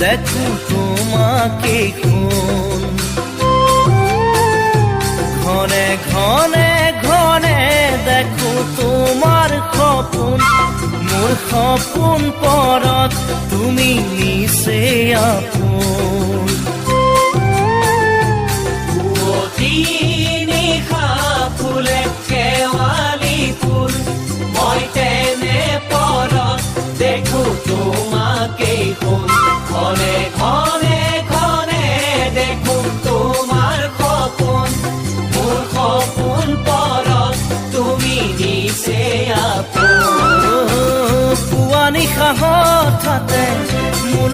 দেখো তোমাকে কোন ঘনে ঘনে ঘনে দেখো তোমাৰ সপোন মোৰ সপোন পৰত তুমি নিচে আপোন নিশা ফুলে শেৱালি ফুল মই তেনে পৰত দেখো তোমাকেই সোণ ঘনে ঘনে ঘনে দেখো তোমাৰ সপোন মোৰ সপোন পৰত তুমি নিচে আপোন পুৱা নিশা হঠাতে